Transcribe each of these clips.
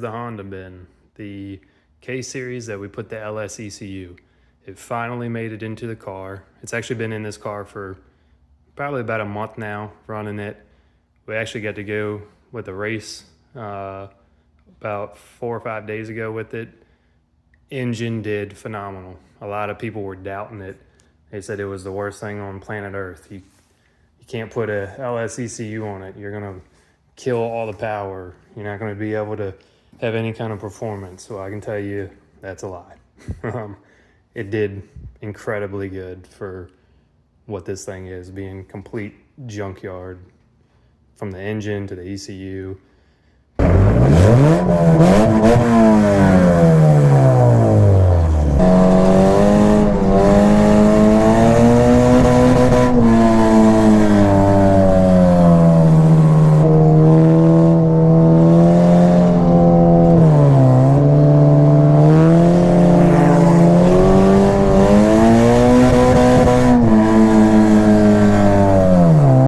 has the Honda been? The K series that we put the LS ECU. It finally made it into the car. It's actually been in this car for probably about a month now, running it. We actually got to go with a race about 4 or 5 days ago with it. Engine did phenomenal. A lot of people were doubting it. They said it was the worst thing on planet Earth. You can't put a LS ECU on it. You're gonna kill all the power. You're not gonna be able to have any kind of performance. So I can tell you that's a lie. It did incredibly good for what this thing is, being complete junkyard from the engine to the ECU.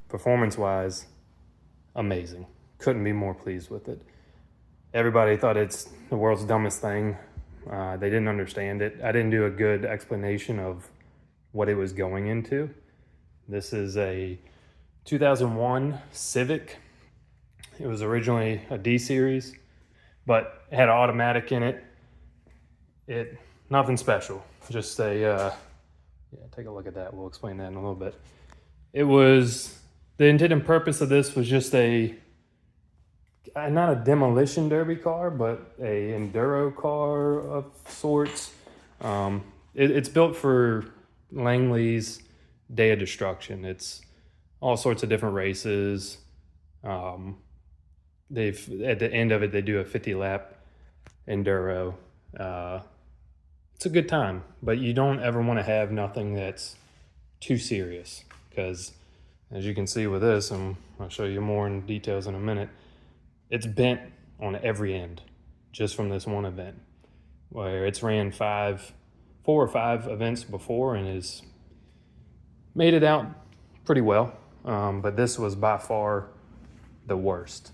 Performance-wise, amazing. Couldn't be more pleased with it. Everybody thought it's the world's dumbest thing. They didn't understand it. I didn't do a good explanation of what it was going into. This is a 2001 Civic. It was originally a D series, but it had an automatic in it. Nothing special. Just a, yeah, take a look at that. We'll explain that in a little bit. The intended purpose of this was just not a demolition derby car, but a enduro car of sorts. It's built for Langley's Day of Destruction. It's all sorts of different races. At the end of it, they do a 50-lap enduro. It's a good time, but you don't ever want to have nothing that's too serious, because as you can see with this, and I'll show you more in details in a minute, it's bent on every end just from this one event, where it's ran 4 or 5 events before and has made it out pretty well. But this was by far the worst.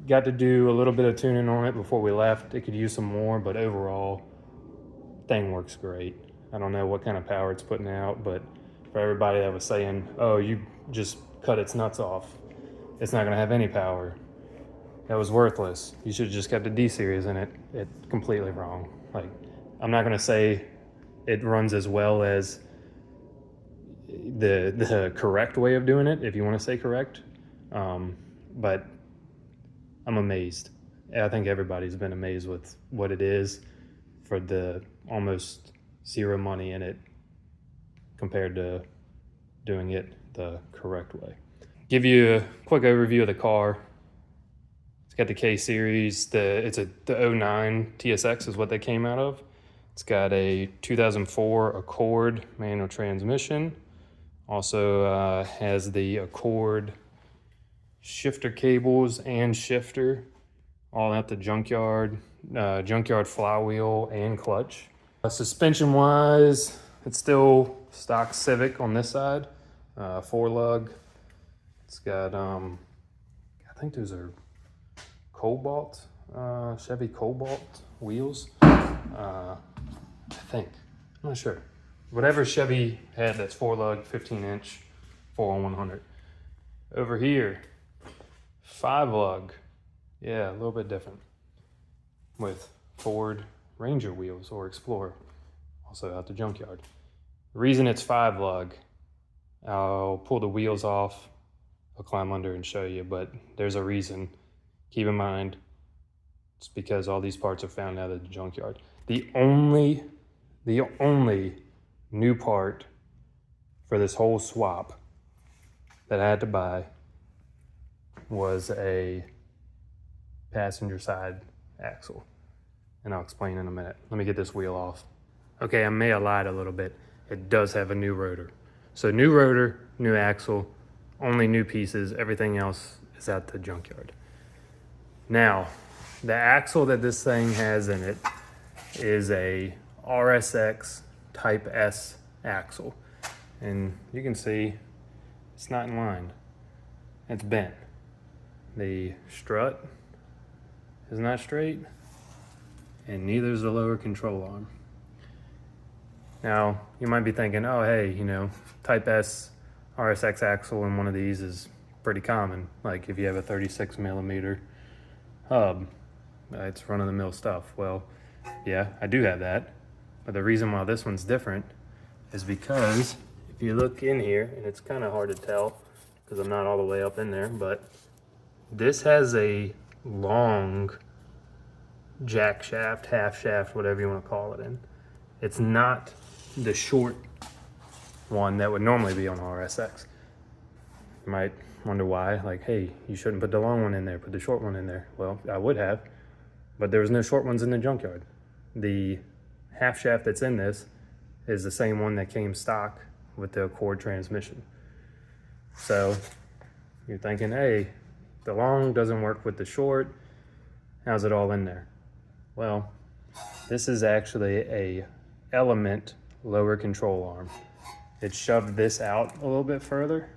Got to do a little bit of tuning on it before we left. It could use some more, but overall, thing works great. I don't know what kind of power it's putting out, but for everybody that was saying, oh, you just cut its nuts off, it's not gonna have any power, that was worthless. You should have just kept the D series in it. It's completely wrong. Like, I'm not gonna say it runs as well as the correct way of doing it, if you want to say correct, but I'm amazed. I think everybody's been amazed with what it is for the almost zero money in it compared to doing it the correct way. Give you a quick overview of the car. It's got the K series. The 09 TSX is what they came out of. It's got a 2004 Accord manual transmission. Also has the Accord shifter cables and shifter all at the junkyard flywheel and clutch. Suspension wise, it's still stock Civic on this side, 4-lug. It's got I think those are Cobalt, Chevy Cobalt wheels. I think, I'm not sure. Whatever Chevy had that's 4-lug, 15-inch, 4-on-100. Over here, 5-lug, yeah, a little bit different, with Ford Ranger wheels or Explorer, also out the junkyard. The reason it's 5-lug, I'll pull the wheels off, I'll climb under and show you, but there's a reason. Keep in mind, it's because all these parts are found out of the junkyard. The only new part for this whole swap that I had to buy was a passenger side axle, and I'll explain in a minute. Let me get this wheel off. Okay, I may have lied a little bit. It does have a new rotor. So new rotor, new axle, only new pieces, everything else is at the junkyard. Now, the axle that this thing has in it is a RSX Type S axle. And you can see it's not in line. It's bent. The strut is not straight, and neither is the lower control arm. Now, you might be thinking, oh, hey, you know, Type S RSX axle in one of these is pretty common. Like if you have a 36 millimeter hub, it's run-of-the-mill stuff. Well, yeah, I do have that. But the reason why this one's different is because if you look in here, and it's kind of hard to tell because I'm not all the way up in there, but this has a long jack shaft, half shaft, whatever you want to call it in. It's not the short one that would normally be on RSX. You might wonder why, like, hey, you shouldn't put the long one in there, put the short one in there. Well, I would have, but there was no short ones in the junkyard. The half shaft that's in this is the same one that came stock with the Accord transmission. So you're thinking, hey, the long doesn't work with the short. How's it all in there? Well, this is actually a Element lower control arm. It shoved this out a little bit further,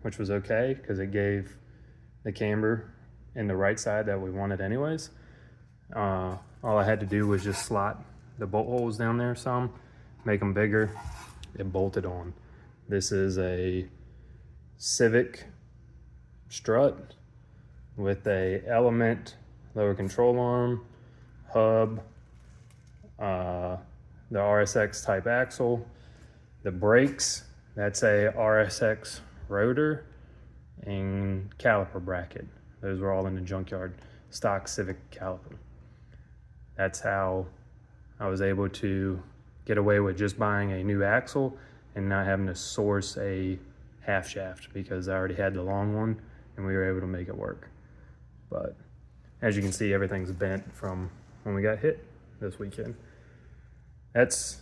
which was okay because it gave the camber in the right side that we wanted anyways. All I had to do was just slot the bolt holes down there some, make them bigger, and bolt it on. This is a Civic strut with a Element lower control arm, hub, the RSX type axle, the brakes, that's a RSX rotor, and caliper bracket. Those were all in the junkyard, stock Civic caliper. That's how I was able to get away with just buying a new axle and not having to source a half shaft because I already had the long one and we were able to make it work. But as you can see, everything's bent from when we got hit this weekend. That's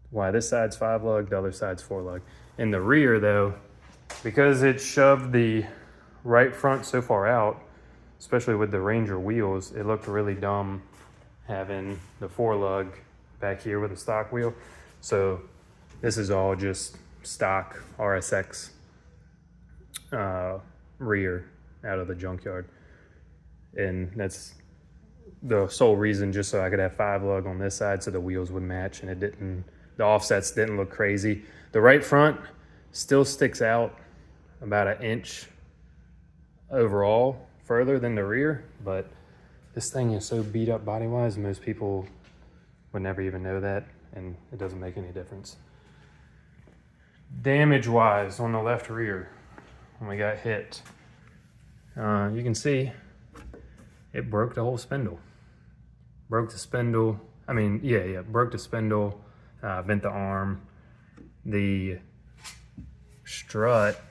why this side's 5 lug, the other side's 4 lug. In the rear though, because it shoved the right front so far out, especially with the Ranger wheels, it looked really dumb having the 4 lug back here with a stock wheel. So this is all just stock RSX rear out of the junkyard. And that's the sole reason, just so I could have 5 lug on this side so the wheels would match and it didn't, the offsets didn't look crazy. The right front still sticks out about 1 inch overall further than the rear, but this thing is so beat up body wise, most people would never even know that, and it doesn't make any difference. Damage wise on the left rear, when we got hit, you can see it broke the whole spindle. Broke the spindle, broke the spindle, bent the arm. The strut,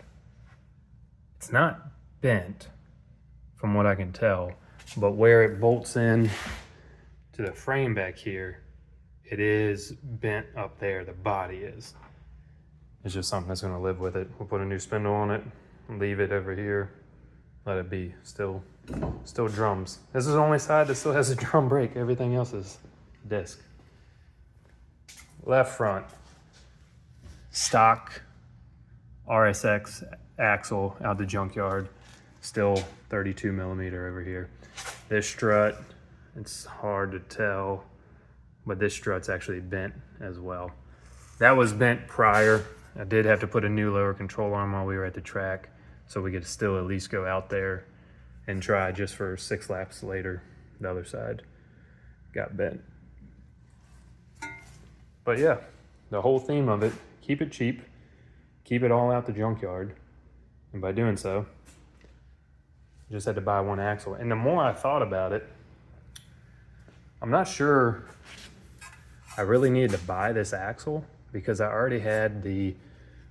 it's not bent from what I can tell, but where it bolts in to the frame back here, it is bent up there, the body is. It's just something that's gonna live with it. We'll put a new spindle on it, leave it over here, let it be. Still drums. This is the only side that still has a drum brake. Everything else is disc. Left front, stock RSX axle out the junkyard, still 32 millimeter over here. This strut, it's hard to tell, but this strut's actually bent as well. That was bent prior. I did have to put a new lower control arm while we were at the track, so we could still at least go out there and try just for 6 laps later. The other side got bent. But yeah, the whole theme of it, keep it cheap, keep it all out the junkyard. And by doing so, just had to buy 1 axle. And the more I thought about it, I'm not sure I really needed to buy this axle because I already had the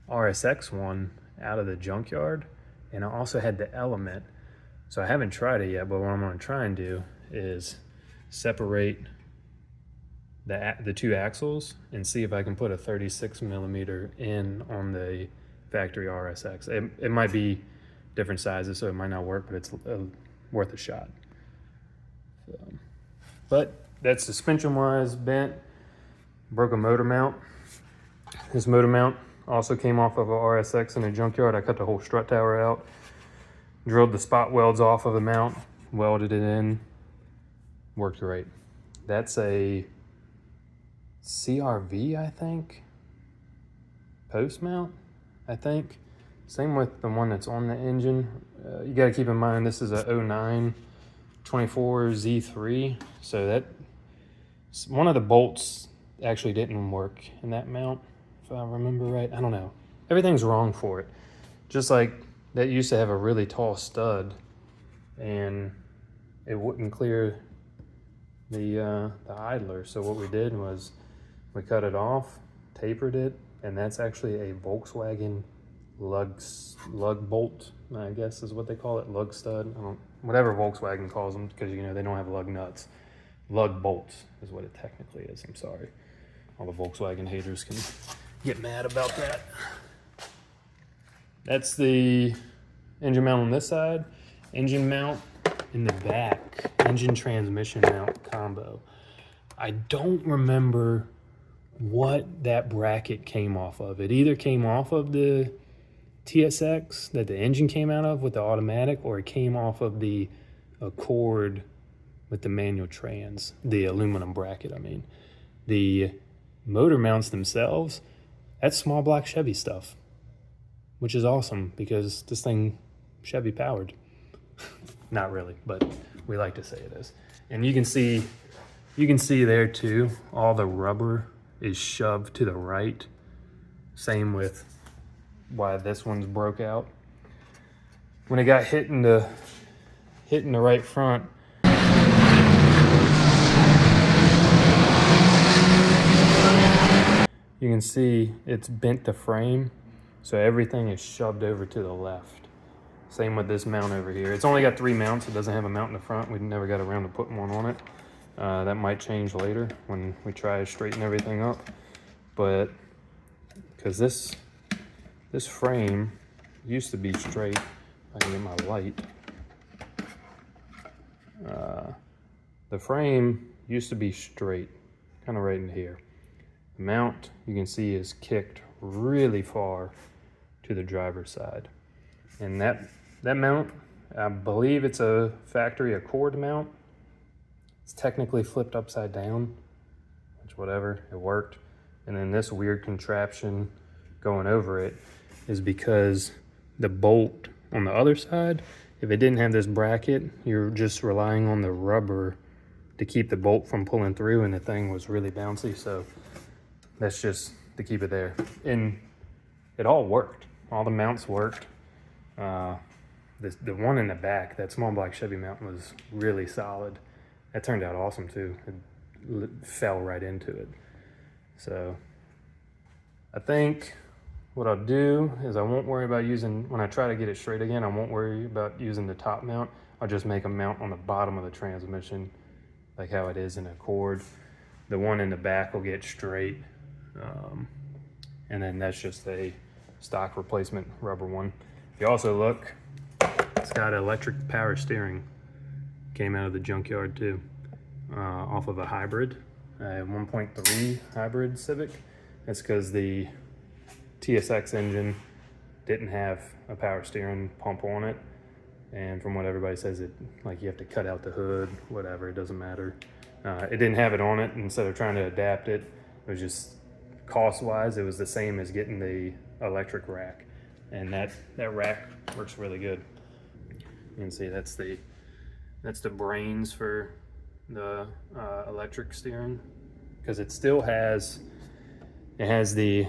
RSX one out of the junkyard, and I also had the Element. So I haven't tried it yet, but what I'm gonna try and do is separate the two axles and see if I can put a 36 millimeter in on the factory RSX. It might be different sizes, so it might not work, but it's worth a shot. So, but that's suspension wise bent. Broke a motor mount. This motor mount also came off of a RSX in a junkyard. I cut the whole strut tower out, drilled the spot welds off of the mount, welded it in, worked great. That's a CRV, I think, post mount, I think. Same with the one that's on the engine. You got to keep in mind this is a 09 24 Z3, so that one of the bolts actually didn't work in that mount, if I remember right. I don't know. Everything's wrong for it. Just like that used to have a really tall stud and it wouldn't clear the idler. So what we did was we cut it off, tapered it, and that's actually a Volkswagen lug bolt, I guess is what they call it, lug stud. Whatever Volkswagen calls them, because you know they don't have lug nuts. Lug bolts is what it technically is. I'm sorry. All the Volkswagen haters can get mad about that. That's the engine mount on this side. Engine mount in the back. Engine transmission mount combo. I don't remember what that bracket came off of. It either came off of the TSX that the engine came out of with the automatic, or it came off of the Accord with the manual trans, the aluminum bracket, I mean. The motor mounts themselves, that's small block Chevy stuff, which is awesome because this thing Chevy powered. Not really, but we like to say it is. And you can see there too, all the rubber is shoved to the right. Same with why this one's broke out. When it got hit in the right front, you can see it's bent the frame, so everything is shoved over to the left. Same with this mount over here. It's only got 3 mounts. It doesn't have a mount in the front. We never got around to putting one on it. That might change later when we try to straighten everything up. But because this frame used to be straight. If I can get my light. The frame used to be straight, kind of right in here. The mount, you can see, is kicked really far to the driver's side. And that mount, I believe it's a factory Accord mount. It's technically flipped upside down, which whatever, it worked. And then this weird contraption going over it is because the bolt on the other side, if it didn't have this bracket, you're just relying on the rubber to keep the bolt from pulling through, and the thing was really bouncy. So that's just to keep it there. And it all worked. All the mounts worked. The one in the back, that small block Chevy mount, was really solid. That turned out awesome too. It fell right into it. So I think what I'll do is I won't worry about using, when I try to get it straight again, I won't worry about using the top mount. I'll just make a mount on the bottom of the transmission, like how it is in Accord. The one in the back will get straight. And then that's just a stock replacement rubber one. If you also look, it's got electric power steering. Came out of the junkyard too, off of a hybrid, a 1.3 hybrid Civic. That's because the TSX engine didn't have a power steering pump on it. And from what everybody says, it, like, you have to cut out the hood, whatever, it doesn't matter. It didn't have it on it. Instead of trying to adapt it, it was just cost-wise, it was the same as getting the electric rack. And that rack works really good. You can see that's the brains for the electric steering, because it still has, the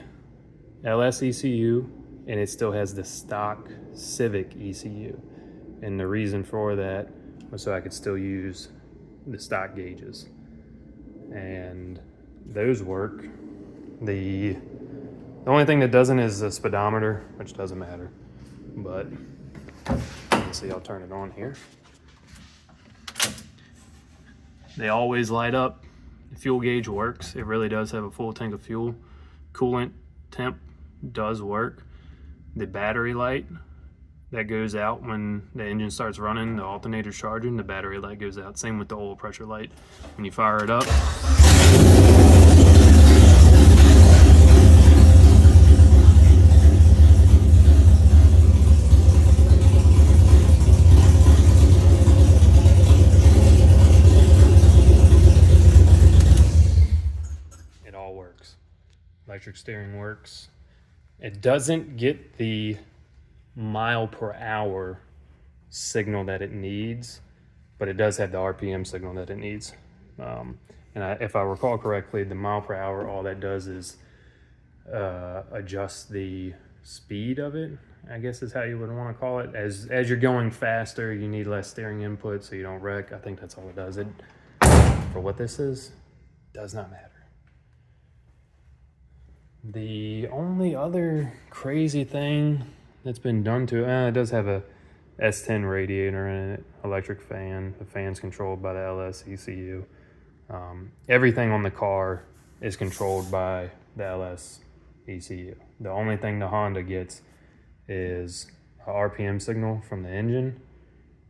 LS ECU, and it still has the stock Civic ECU. And the reason for that was so I could still use the stock gauges, and those work. The only thing that doesn't is the speedometer, which doesn't matter, but let's see, I'll turn it on here. They always light up The fuel gauge works. It really does have a full tank of fuel. Coolant temp does work. The battery light that goes out when the engine starts running, the alternator's charging, the battery light goes out. Same with the oil pressure light. When you fire it up, it all works. Electric steering works. It doesn't get the mile per hour signal that it needs, but it does have the RPM signal that it needs. If I recall correctly, the mile per hour, all that does is adjust the speed of it, I guess is how you would want to call it. As you're going faster, you need less steering input so you don't wreck. I think that's all it does. It, for what this is, does not matter. The only other crazy thing that's been done to it, it does have a S10 radiator in it, electric fan. The fan's controlled by the LS ECU. Everything on the car is controlled by the LS ECU. The only thing the Honda gets is a RPM signal from the engine,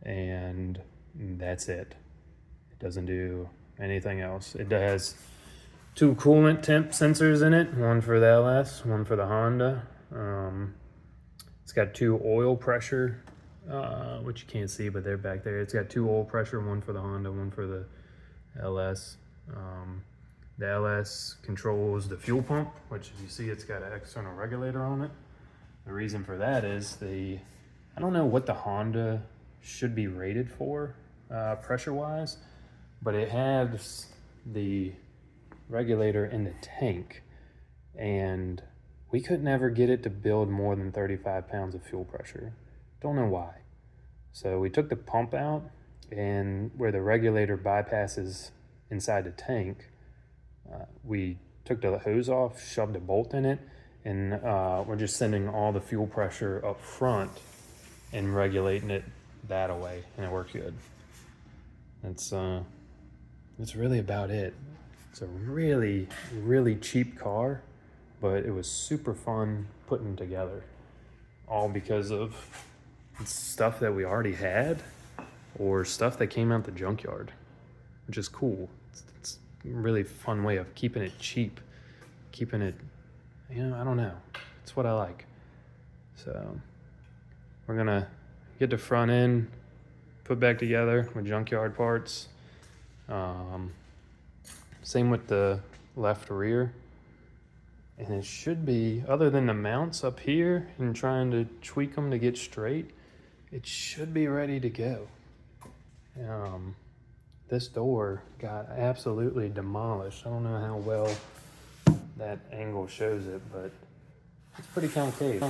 and that's it. It doesn't do anything else. It has 2 coolant temp sensors in it, one for the LS, one for the Honda. It's got 2 oil pressure, which you can't see, but they're back there. It's got 2 oil pressure, one for the Honda, one for the LS. The LS controls the fuel pump, which if you see, it's got an external regulator on it. The reason for that is I don't know what the Honda should be rated for pressure-wise, but it has the regulator in the tank, and we could never get it to build more than 35 pounds of fuel pressure. Don't know why. So we took the pump out, and where the regulator bypasses inside the tank, we took the hose off, shoved a bolt in it, and we're just sending all the fuel pressure up front and regulating it that away, and it worked good. That's really about it. It's a really, really cheap car, but it was super fun putting together, all because of stuff that we already had or stuff that came out the junkyard, which is cool. It's a really fun way of keeping it cheap, keeping it, I don't know. It's what I like. So we're gonna get the front end put back together with junkyard parts. Same with the left rear. And it should be, other than the mounts up here and trying to tweak them to get straight, it should be ready to go. This door got absolutely demolished. I don't know how well that angle shows it, but it's pretty concave.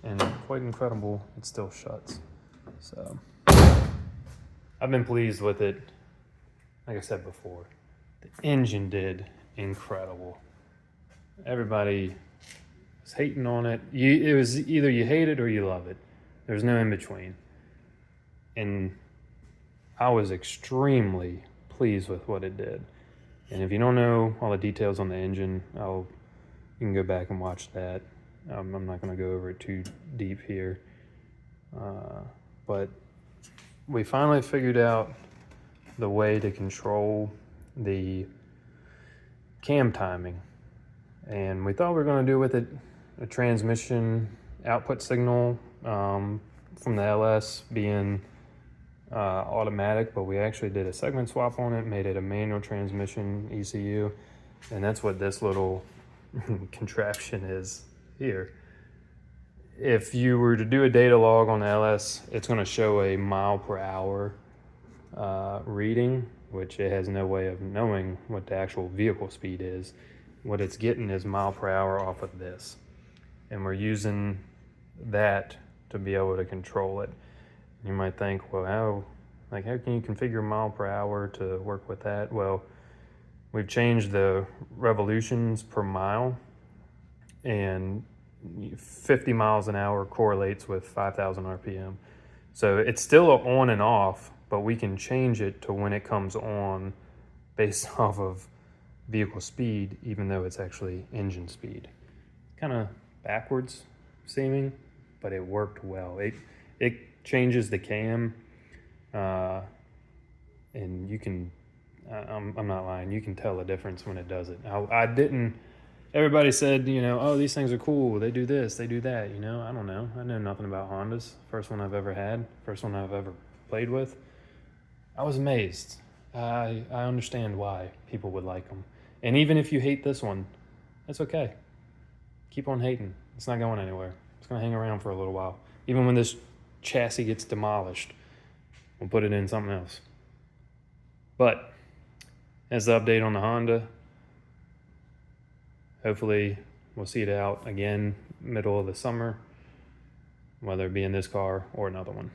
And quite incredible, it still shuts. So I've been pleased with it. Like I said before, the engine did incredible. Everybody was hating on it. It was either you hate it or you love it. There's no in between. And I was extremely pleased with what it did. And if you don't know all the details on the engine, you can go back and watch that. I'm not going to go over it too deep here. But we finally figured out the way to control the cam timing. And we thought we were going to do with it a transmission output signal from the LS being automatic, but we actually did a segment swap on it, made it a manual transmission ECU, and that's what this little contraption is here. If you were to do a data log on the LS, it's going to show a mile per hour reading, which it has no way of knowing what the actual vehicle speed is. What it's getting is mile per hour off of this, and we're using that to be able to control it. You might think, well, how can you configure mile per hour to work with that? Well, we've changed the revolutions per mile, and 50 miles an hour correlates with 5,000 RPM. So it's still on and off, but we can change it to when it comes on based off of vehicle speed, even though it's actually engine speed. Kind of backwards seeming, but it worked well. It changes the cam, and you can, I'm not lying, you can tell the difference when it does it. I didn't, everybody said, you know, oh, these things are cool, they do this, they do that, you know. I don't know, I know nothing about Hondas. First one I've ever had, first one I've ever played with. I was amazed. I understand why people would like them. And even if you hate this one, that's okay. Keep on hating. It's not going anywhere. It's going to hang around for a little while. Even when this chassis gets demolished, we'll put it in something else. But that's the update on the Honda. Hopefully we'll see it out again middle of the summer, whether it be in this car or another one.